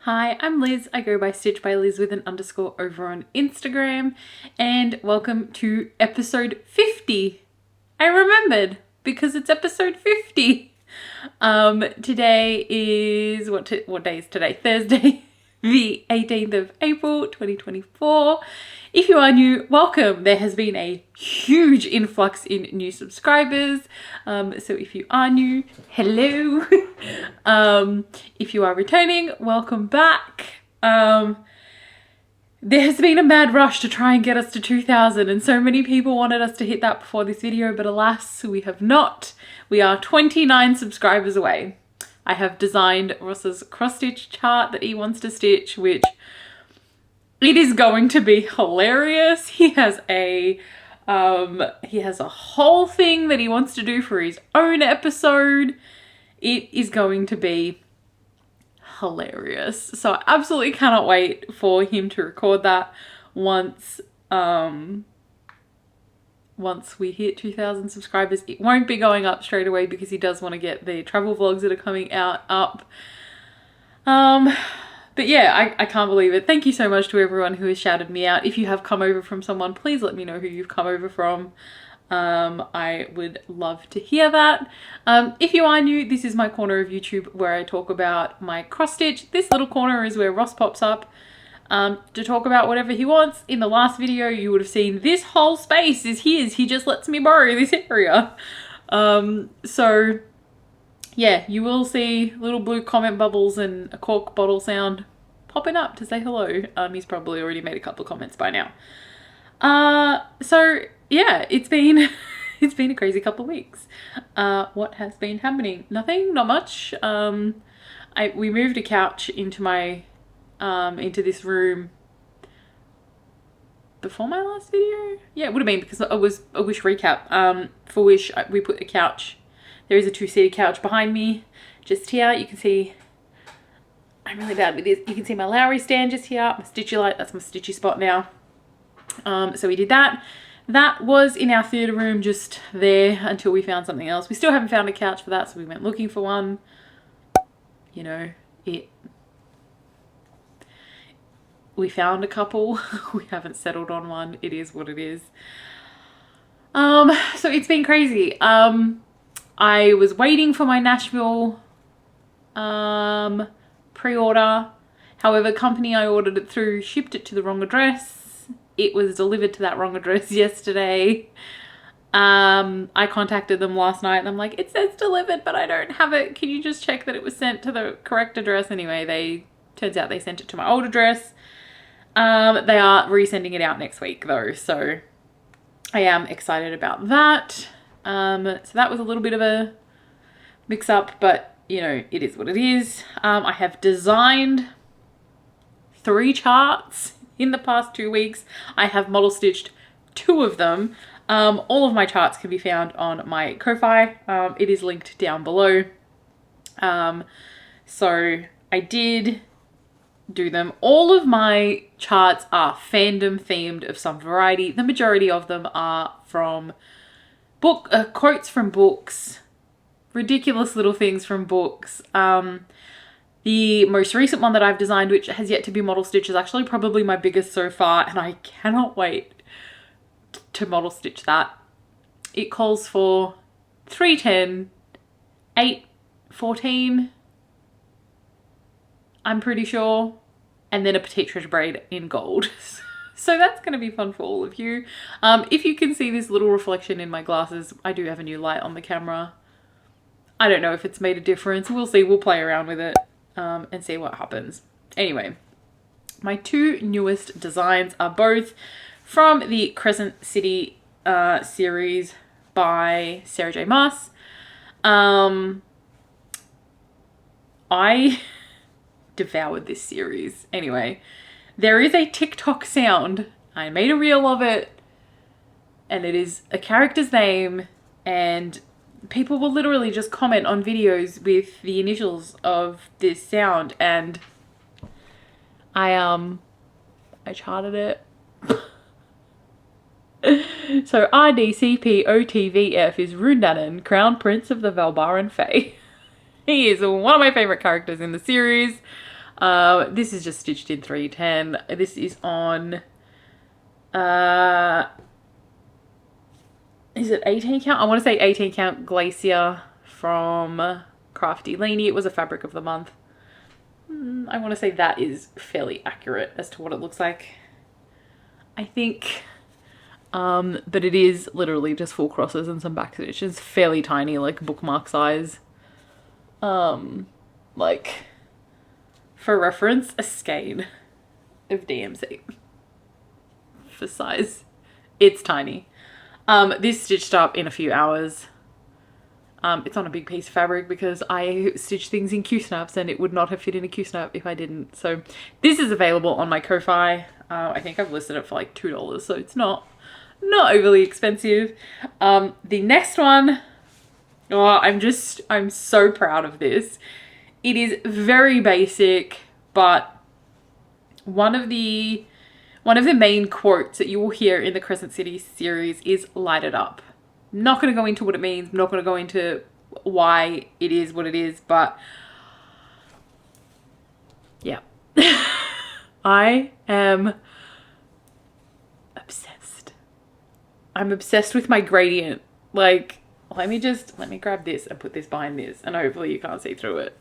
Hi, I'm Liz. I go by Stitch by Liz with an underscore over on Instagram, and welcome to episode 50. I remembered because it's episode 50. Today is what day is today? Thursday, the 18th of April, 2024. If you are new, welcome. There has been a huge influx in new subscribers. So if you are new, hello. If you are returning, welcome back. There has been a mad rush to try and get us to 2,000, and so many people wanted us to hit that before this video, but alas, we have not. We are 29 subscribers away. I have designed Ross's cross-stitch chart that he wants to stitch, which it is going to be hilarious. He has a whole thing that he wants to do for his own episode. It is going to be hilarious. So I absolutely cannot wait for him to record that once we hit 2,000 subscribers. It won't be going up straight away because he does want to get the travel vlogs that are coming out up. But yeah, I can't believe it. Thank you so much to everyone who has shouted me out. If you have come over from someone, please let me know who you've come over from. I would love to hear that. If you are new, this is my corner of YouTube where I talk about my cross stitch. This little corner is where Ross pops up to talk about whatever he wants. In the last video, you would have seen this whole space is his. He just lets me borrow this area. So yeah, you will see little blue comment bubbles and a cork bottle sound popping up to say hello. He's probably already made a couple of comments by now. So yeah, it's been a crazy couple of weeks. What has been happening? Nothing, not much. We moved a couch into my into this room before my last video. Yeah, it would have been because it was a Wish recap. For Wish, we put a couch. There is a two-seater couch behind me, just here. You can see, I'm really bad with this. You can see my Lowry stand just here, my stitchy light, that's my stitchy spot now. So we did that. That was in our theatre room, just there until we found something else. We still haven't found a couch for that, so we went looking for one. You know, we found a couple. We haven't settled on one. It is what it is. So it's been crazy. I was waiting for my Nashville pre-order. However, company I ordered it through shipped it to the wrong address. It was delivered to that wrong address yesterday. I contacted them last night and I'm like, it says delivered, but I don't have it. Can you just check that it was sent to the correct address? Anyway, turns out they sent it to my old address. They are resending it out next week though, so I am excited about that. So that was a little bit of a mix up, but you know, it is what it is. I have designed 3 charts in the past 2 weeks. I have model stitched 2 of them. All of my charts can be found on my Ko-Fi. It is linked down below. So I did do them. All of my charts are fandom themed of some variety. The majority of them are from quotes from books, ridiculous little things from books. The most recent one that I've designed, which has yet to be model stitched, is actually probably my biggest so far, and I cannot wait to model stitch that. It calls for 310, 814, I'm pretty sure, and then a petite treasure braid in gold. So that's going to be fun for all of you. If you can see this little reflection in my glasses, I do have a new light on the camera. I don't know if it's made a difference. We'll see. We'll play around with it and see what happens. Anyway, my 2 newest designs are both from the Crescent City series by Sarah J. Maas. I devoured this series. Anyway, there is a TikTok sound. I made a reel of it, and it is a character's name, and people will literally just comment on videos with the initials of this sound, and I charted it. So RDCPOTVF is Rundanen, Crown Prince of the Valbaran Fae. He is one of my favorite characters in the series. This is just stitched in 310. This is on, is it 18 count? I want to say 18 count Glacier from Crafty Leanie. It was a fabric of the month. I want to say that is fairly accurate as to what it looks like. I think, but it is literally just 4 crosses and some back stitches, fairly tiny, like bookmark size. Like, for reference, a skein of DMC for size. It's tiny. This stitched up in a few hours. It's on a big piece of fabric because I stitch things in Q-snaps and it would not have fit in a Q-snap if I didn't. So this is available on my Ko-Fi. I think I've listed it for like $2, so it's not overly expensive. The next one, oh, I'm so proud of this. It is very basic, but one of the main quotes that you will hear in the Crescent City series is "light it up." I'm not going to go into what it means. I'm not going to go into why it is what it is, but yeah. I am obsessed. I'm obsessed with my gradient. Like, let me grab this and put this behind this, and hopefully you can't see through it.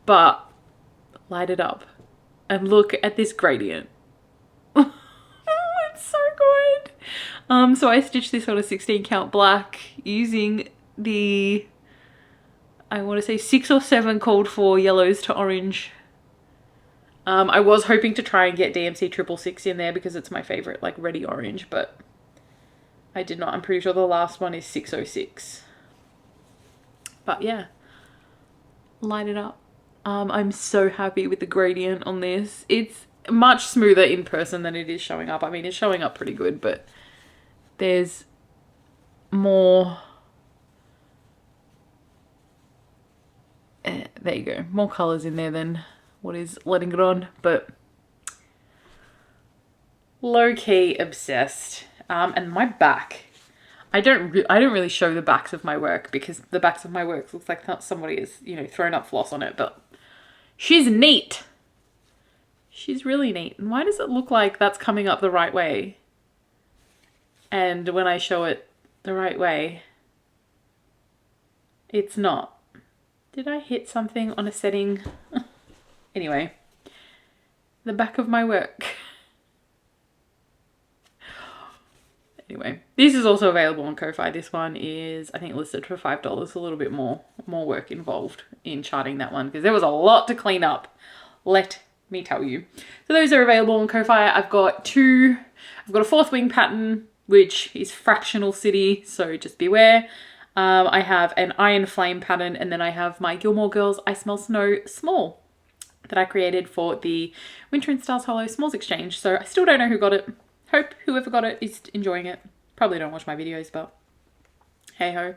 But light it up and look at this gradient. It's so good. So I stitched this on a 16 count black using the, I want to say 6 or 7 called for yellows to orange. I was hoping to try and get DMC 666 in there because it's my favorite, like ready orange, but I did not. I'm pretty sure the last one is 606. But yeah, light it up. I'm so happy with the gradient on this. It's much smoother in person than it is showing up. I mean, it's showing up pretty good, but there's more, there you go, more colors in there than what is letting it on, but low-key obsessed. And my back, I don't really show the backs of my work because the backs of my work looks like somebody has, you know, thrown up floss on it, but she's neat. She's really neat. And why does it look like that's coming up the right way? And when I show it the right way, it's not. Did I hit something on a setting? Anyway, the back of my work. Anyway, this is also available on Ko-Fi. This one is, I think, listed for $5. A little bit more work involved in charting that one because there was a lot to clean up. Let me tell you. So those are available on Ko-Fi. I've got a fourth wing pattern, which is Fractional City, so just beware. I have an Iron Flame pattern, and then I have my Gilmore Girls I Smell Snow small that I created for the Winter in Stars Hollow Smalls Exchange. So I still don't know who got it. Hope whoever got it is enjoying it. Probably don't watch my videos, but hey ho.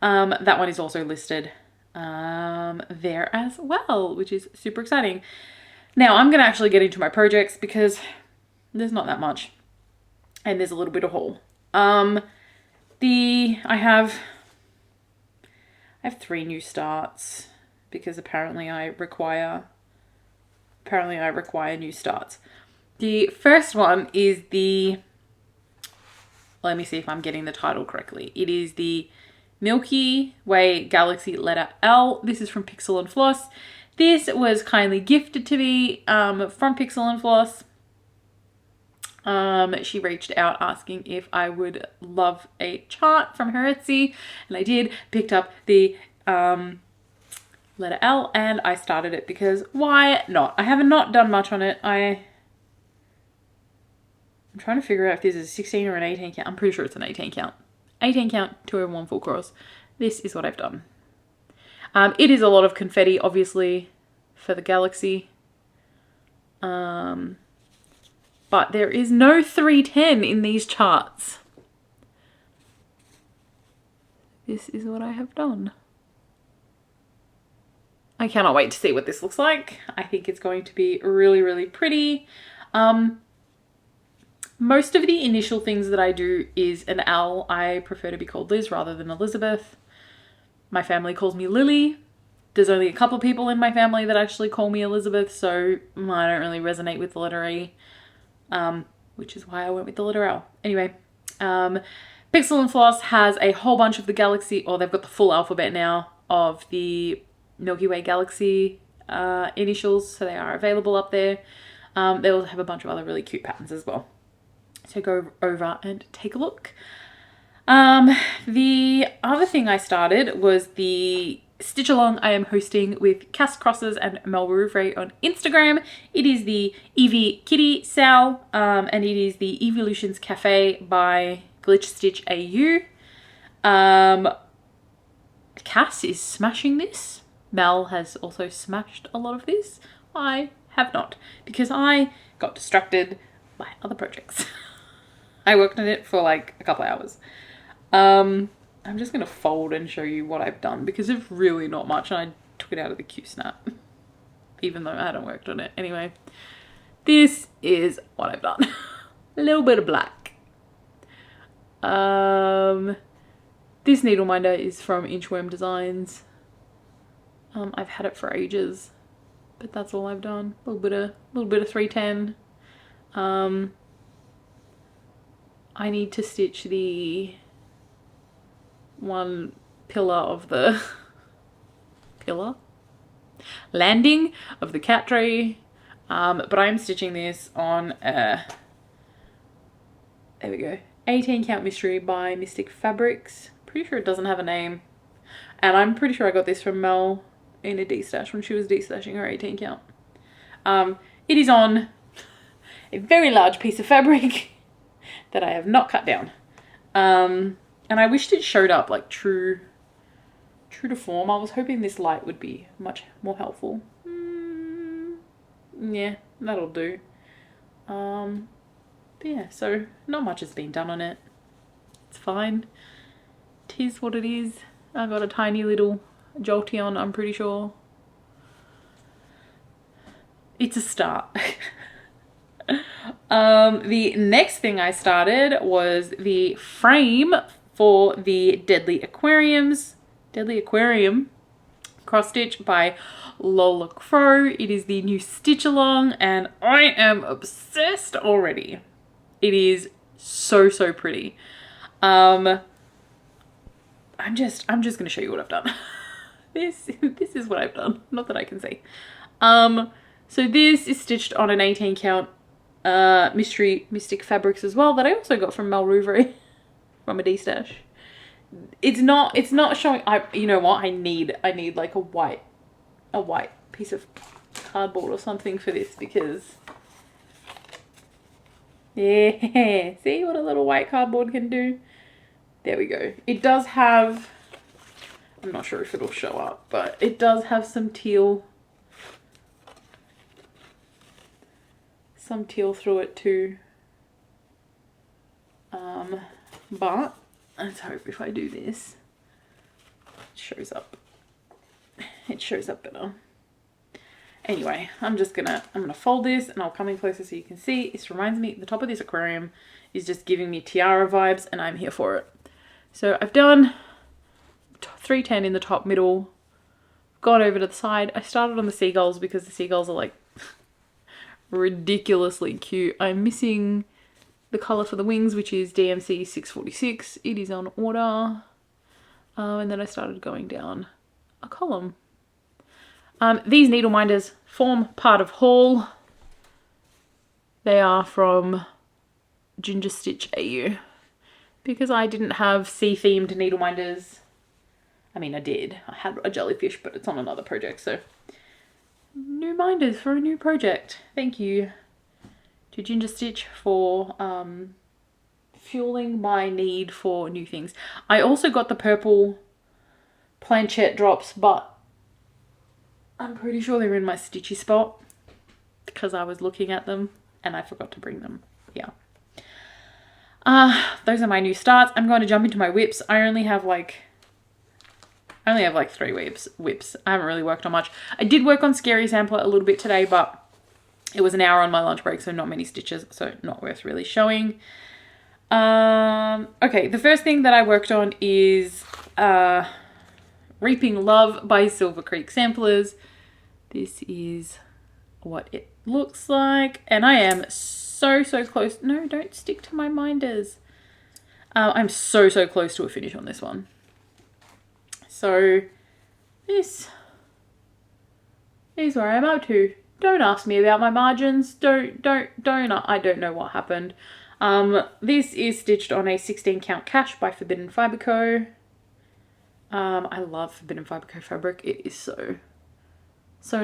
That one is also listed there as well, which is super exciting. Now I'm going to actually get into my projects because there's not that much and there's a little bit of haul. I have 3 new starts because apparently I require new starts. The first one is let me see if I'm getting the title correctly. It is the Milky Way Galaxy letter L. This is from Pixel and Floss. This was kindly gifted to me from Pixel and Floss. She reached out asking if I would love a chart from her Etsy, and I did. Picked up the letter L and I started it because why not? I have not done much on it. I'm trying to figure out if this is a 16 or an 18 count. I'm pretty sure it's an 18 count. 18 count, 2 over 1 full cross. This is what I've done. It is a lot of confetti, obviously, for the galaxy. But there is no 310 in these charts. This is what I have done. I cannot wait to see what this looks like. I think it's going to be really, really pretty. Most of the initial things that I do is an L. I prefer to be called Liz rather than Elizabeth. My family calls me Lily. there's only a couple of people in my family that actually call me Elizabeth, so I don't really resonate with the letter E, which is why I went with the letter L. Anyway, Pixel and Floss has a whole bunch of the galaxy, or they've got the full alphabet now of the Milky Way galaxy initials, so they are available up there. They also have a bunch of other really cute patterns as well. So go over and take a look. The other thing I started was the stitch along I am hosting with Cass Crosses and Mel Rouvray on Instagram. It is the Eevee Kitty Sal, and it is the Evolutions Cafe by Glitch Stitch AU. Cass is smashing this. Mel has also smashed a lot of this. I have not, because I got distracted by other projects. I worked on it for like a couple hours. I'm just going to fold and show you what I've done, because it's really not much, and I took it out of the Q-Snap, even though I hadn't worked on it. Anyway, this is what I've done. A little bit of black. This needle minder is from Inchworm Designs. I've had it for ages, but that's all I've done. A little bit of 310. I need to stitch the one pillar of the landing of the cat tree, but I'm stitching this on there we go, 18 count mystery by Mystic Fabrics. Pretty sure it doesn't have a name, and I'm pretty sure I got this from Mel in a D-stash when she was D-stashing her 18 count. It is on a very large piece of fabric that I have not cut down. And I wished it showed up like true to form. I was hoping this light would be much more helpful. Yeah, that'll do. But yeah, so not much has been done on it. It's fine. Tis what it is. I got a tiny little Jolteon, I'm pretty sure. It's a start. The next thing I started was the frame for the Deadly Aquarium cross stitch by Lola Crow. It is the new stitch along, and I am obsessed already. It is so pretty. I'm just gonna show you what I've done. This is what I've done. Not that I can see. So this is stitched on an 18 count Mystic Fabrics as well, that I also got from Mel Rouvray from a D-stash. It's not showing. You know what, I need like a white piece of cardboard or something for this, because yeah, see what a little white cardboard can do. There we go. It does have, I'm not sure if it'll show up, but it does have some teal through it too. But let's hope if I do this, it shows up better. Anyway, I'm gonna fold this, and I'll come in closer so you can see. This reminds me, the top of this aquarium is just giving me tiara vibes, and I'm here for it. So I've done 310 in the top middle, got over to the side. I started on the seagulls because the seagulls are like ridiculously cute. I'm missing the color for the wings, which is DMC 646. It is on order. And then I started going down a column. These needle minders form part of haul. They are from Ginger Stitch AU, because I didn't have sea themed needle minders. I mean, I did. I had a jellyfish, but it's on another project, so new minders for a new project. Thank you to Ginger Stitch for fueling my need for new things. I also got the purple planchette drops, but I'm pretty sure they're in my stitchy spot because I was looking at them and I forgot to bring them. Yeah. Those are my new starts. I'm going to jump into my whips. I only have like 3 whips. I haven't really worked on much. I did work on Scary Sampler a little bit today, but it was an hour on my lunch break, so not many stitches, so not worth really showing. Okay, the first thing that I worked on is Reaping Love by Silver Creek Samplers. This is what it looks like. And I am so close. No, don't stick to my minders. I'm so close to a finish on this one. So this is where I'm up to. Don't ask me about my margins. I don't know what happened. This is stitched on a 16 count cash by Forbidden Fibre Co. I love Forbidden Fibre Co fabric. It is so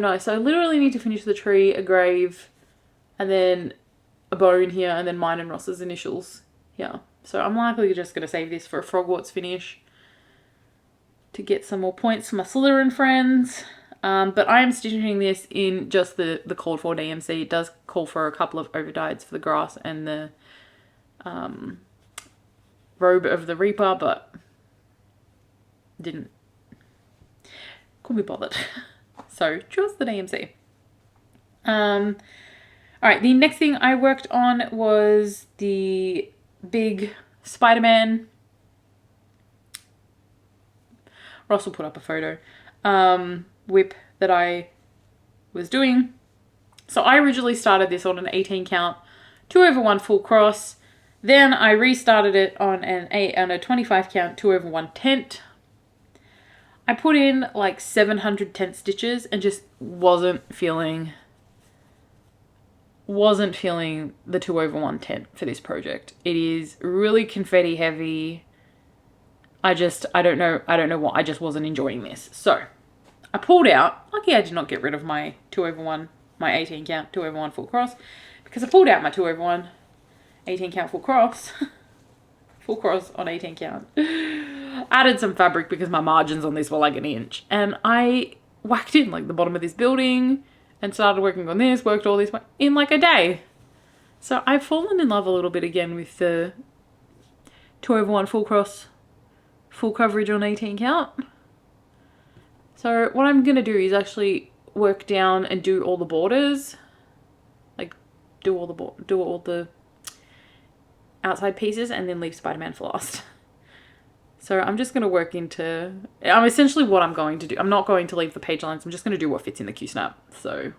nice. So I literally need to finish the tree, a grave, and then a bone here, and then mine and Ross's initials here. So I'm likely just going to save this for a Frogwarts finish to get some more points for my Slytherin friends. But I am stitching this in just the called for DMC. It does call for a couple of overdyes for the grass and the robe of the Reaper, but couldn't be bothered. So just the DMC. All right, the next thing I worked on was the big Spider-Man. Ross will put up a photo. Whip that I was doing. So I originally started this on an 18 count 2/1 full cross. Then I restarted it on a 25 count 2/1 tent. I put in like 700 tent stitches and just wasn't feeling the 2/1 tent for this project. It is really confetti heavy. I don't know what, I just wasn't enjoying this. So I pulled out. Lucky I did not get rid of my 2/1, my 18 count 2/1 full cross, because I pulled out my 2/1 18 count full cross. Full cross on 18 count. Added some fabric because my margins on this were like an inch. And I whacked in like the bottom of this building and started working on this, worked all this in like a day. So I've fallen in love a little bit again with the 2/1 full cross, full coverage on 18 count. So what I'm going to do is actually work down and do all the borders. Like do all the outside pieces and then leave Spider-Man for last. So I'm just going to work into, essentially what I'm going to do. I'm not going to leave the page lines. I'm just going to do what fits in the Q-snap. So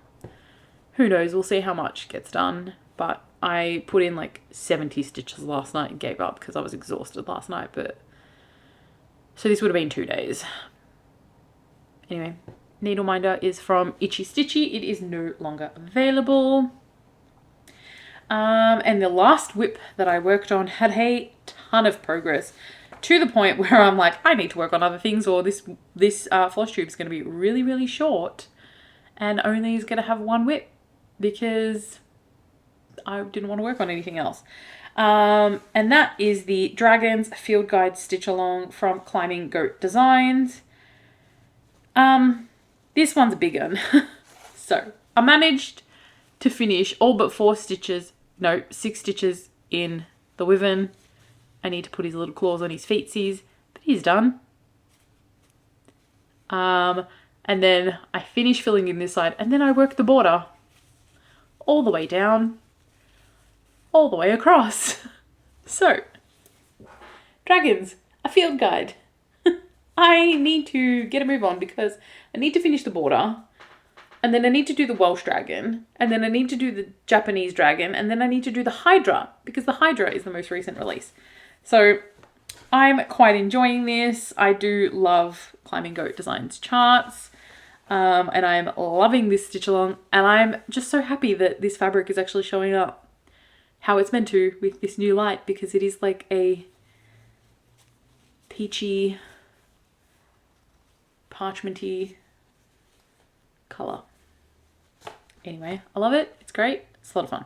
who knows? We'll see how much gets done. But I put in like 70 stitches last night and gave up because I was exhausted last night. But so this would have been 2 days. Anyway, needle minder is from Itchy Stitchy. It is no longer available. And the last whip that I worked on had a ton of progress, to the point where I'm like, I need to work on other things, or this Flosstube is going to be really short and only is going to have one whip because I didn't want to work on anything else. And that is the Dragons Field Guide Stitch Along from Climbing Goat Designs. This one's a big one. So I managed to finish all but 6 stitches in the Wyvern. I need to put his little claws on his feetsies, but he's done. And then I finish filling in this side, and then I work the border all the way down, all the way across. So, Dragons, a field guide. I need to get a move on because I need to finish the border, and then I need to do the Welsh dragon, and then I need to do the Japanese dragon, and then I need to do the Hydra because the Hydra is the most recent release. So I'm quite enjoying this. I do love Climbing Goat Designs charts, and I'm loving this stitch along, and I'm just so happy that this fabric is actually showing up how it's meant to with this new light, because it is like a peachy, parchmenty colour. Anyway, I love it. It's great. It's a lot of fun.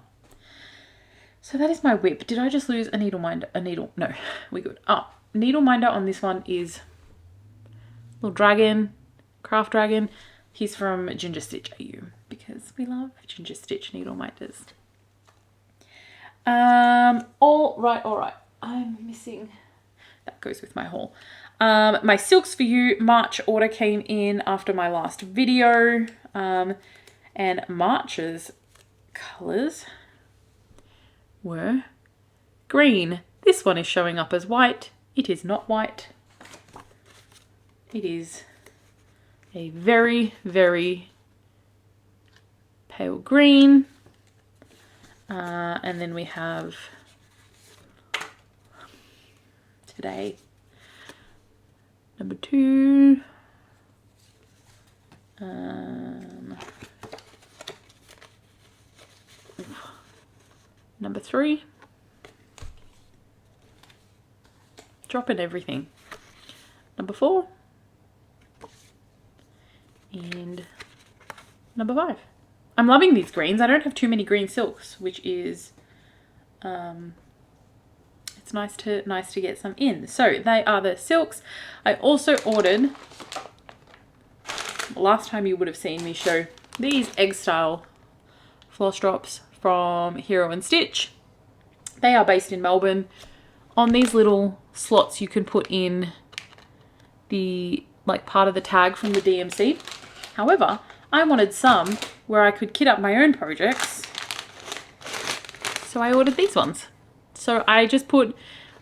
So that is my whip. Did I just lose a needle minder? A needle? No, we good. Oh, needle minder on this one is little dragon, craft dragon. He's from Ginger Stitch AU because we love Ginger Stitch needle minders. All right. I'm missing. That goes with my haul. My Silks for You March order came in after my last video. And March's colours were green. This one is showing up as white. It is not white. It is a very, very pale green. And then we have today number 2. Number 3. Dropping everything. Number 4. And number 5. I'm loving these greens. I don't have too many green silks, which is it's nice to get some in. So they are the silks. I also ordered, last time you would have seen me show these egg style floss drops from Hero and Stitch. They are based in Melbourne. On these little slots you can put in the like part of the tag from the DMC. However, I wanted some where I could kit up my own projects, so I ordered these ones. So I just put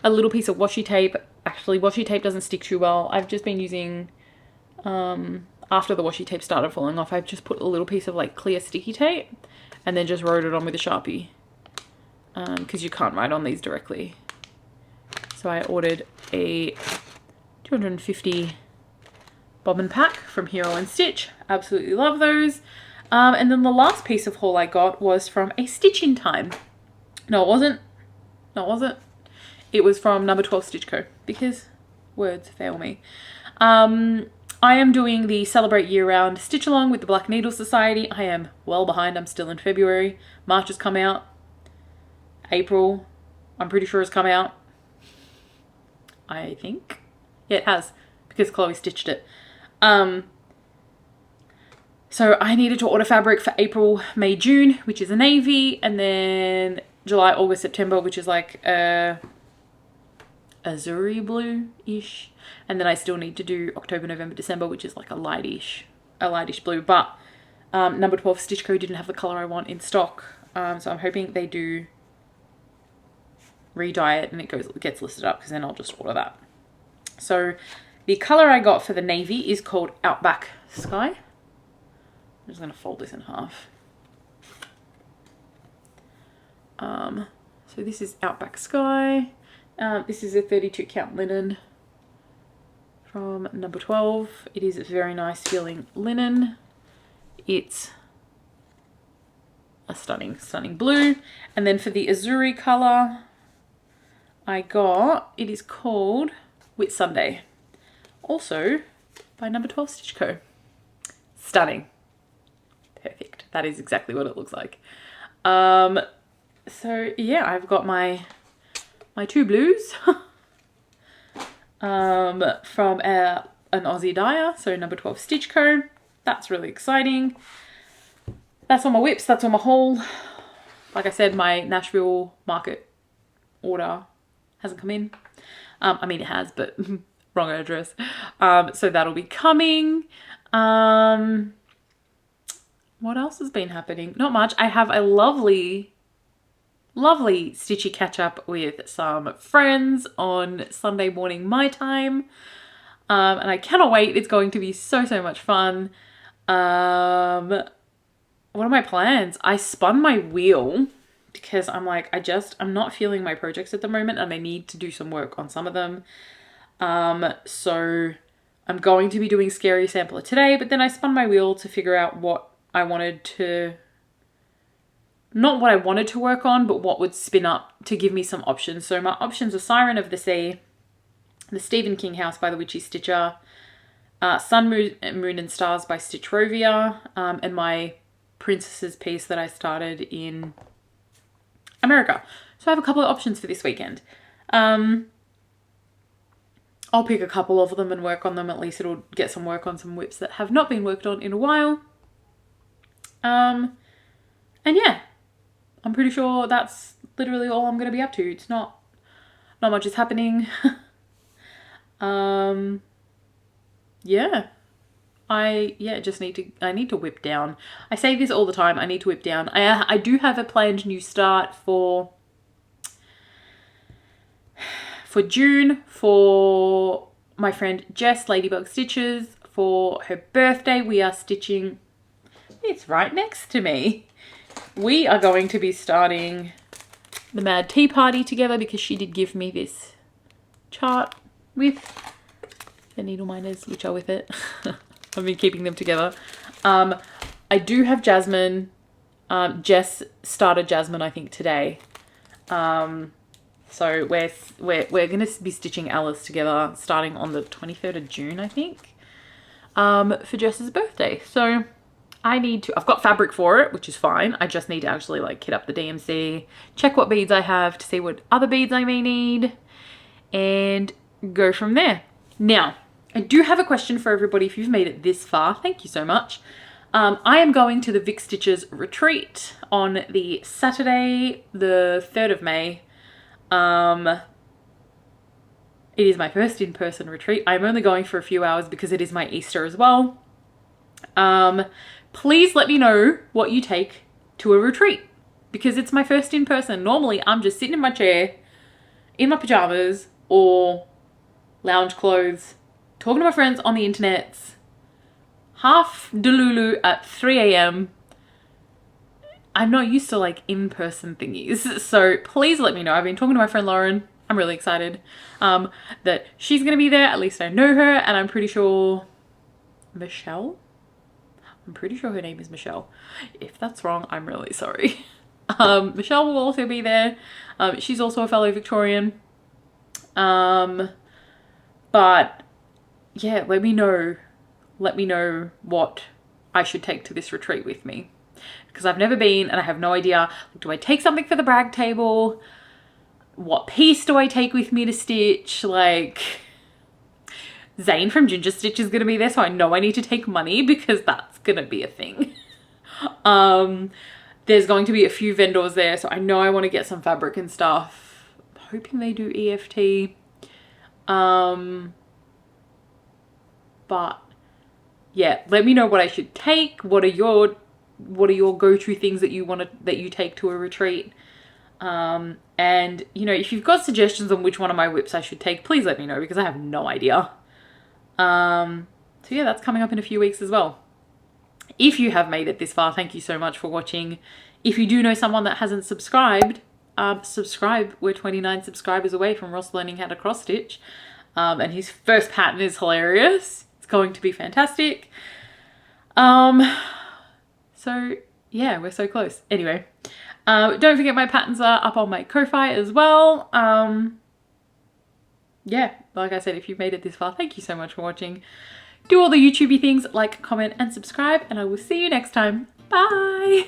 a little piece of washi tape. Actually, washi tape doesn't stick too well. I've just been using, after the washi tape started falling off, I've just put a little piece of like clear sticky tape and then just wrote it on with a Sharpie, because you can't write on these directly. So I ordered a 250 bobbin pack from Hero and Stitch. Absolutely love those. And then the last piece of haul I got was from a Stitch in Time. No, it wasn't. No, it wasn't. It was from number 12 Stitch Co. because words fail me. I am doing the Celebrate Year-Round Stitch Along with the Black Needle Society. I am well behind. I'm still in February. March has come out. April, I'm pretty sure has come out. I think. Yeah, it has, because Chloe stitched it. So I needed to order fabric for April, May, June, which is a navy, and then July, August, September, which is like a azuri blue-ish. And then I still need to do October, November, December, which is like a lightish blue. But number 12 Stitch Co didn't have the color I want in stock. So I'm hoping they do re-dye it and it gets listed up, because then I'll just order that. So the color I got for the navy is called Outback Sky. I'm just going to fold this in half. So this is Outback Sky. This is a 32 count linen from number 12. It is a very nice feeling linen. It's a stunning, stunning blue. And then for the azuri color, I got, it is called Whit Sunday. Also by number 12 Stitch Co. Stunning. Perfect. That is exactly what it looks like. So yeah, I've got my 2 blues from an Aussie dyer, so number 12 Stitch Co. That's really exciting. That's all my whips, that's all my haul. Like I said, my Nashville market order hasn't come in. I mean, it has, but wrong address. So that'll be coming. What else has been happening? Not much. I have a lovely stitchy catch up with some friends on Sunday morning my time. And I cannot wait. It's going to be so much fun. What are my plans? I spun my wheel because I'm like, I'm not feeling my projects at the moment and I need to do some work on some of them. So I'm going to be doing Scary Sampler today, but then I spun my wheel to figure out what I wanted to, not what I wanted to work on, but what would spin up to give me some options. So my options are Siren of the Sea, the Stephen King House by the Witchy Stitcher, Sun, Moon and Stars by Stitch Rovia, and my Princesses piece that I started in America. So I have a couple of options for this weekend. I'll pick a couple of them and work on them. At least it'll get some work on some whips that have not been worked on in a while. And yeah, I'm pretty sure that's literally all I'm going to be up to. It's not much is happening. Yeah. I need to whip down. I say this all the time. I need to whip down. I do have a planned new start for June for my friend Jess, Ladybug Stitches, for her birthday. We are stitching, it's right next to me. We are going to be starting the Mad Tea Party together because she did give me this chart with the needle minders, which are with it. I've been keeping them together. I do have Jasmine. Jess started Jasmine, I think, today. So we're going to be stitching Alice together starting on the 23rd of June, I think, for Jess's birthday. So I've got fabric for it, which is fine. I just need to actually like kit up the DMC, check what beads I have to see what other beads I may need, and go from there. Now, I do have a question for everybody if you've made it this far. Thank you so much. I am going to the Vic Stitches retreat on the Saturday, the 3rd of May. It is my first in-person retreat. I'm only going for a few hours because it is my Easter as well. Please let me know what you take to a retreat because it's my first in person. Normally I'm just sitting in my chair in my pajamas or lounge clothes, talking to my friends on the internet, half delulu at 3 a.m. I'm not used to like in-person thingies. So please let me know. I've been talking to my friend Lauren. I'm really excited that she's going to be there. At least I know her, and I'm pretty sure Michelle? I'm pretty sure her name is Michelle. If that's wrong, I'm really sorry. Michelle will also be there. She's also a fellow Victorian. But yeah, let me know what I should take to this retreat with me. Because I've never been and I have no idea. Do I take something for the brag table? What piece do I take with me to stitch? Like, Zane from Ginger Stitch is going to be there, so I know I need to take money because that's going to be a thing. There's going to be a few vendors there, so I know I want to get some fabric and stuff. I'm hoping they do EFT. But yeah, let me know what I should take. What are your go-to things that you take to a retreat? And you know, if you've got suggestions on which one of my whips I should take, please let me know because I have no idea. So yeah, that's coming up in a few weeks as well. If you have made it this far, thank you so much for watching. If you do know someone that hasn't subscribed, subscribe. We're 29 subscribers away from Ross learning how to cross stitch. And his first pattern is hilarious. It's going to be fantastic. So yeah, we're so close. Anyway, don't forget my patterns are up on my Ko-Fi as well. Yeah, like I said, if you've made it this far, thank you so much for watching. Do all the YouTubey things, like, comment, and subscribe, and I will see you next time. Bye!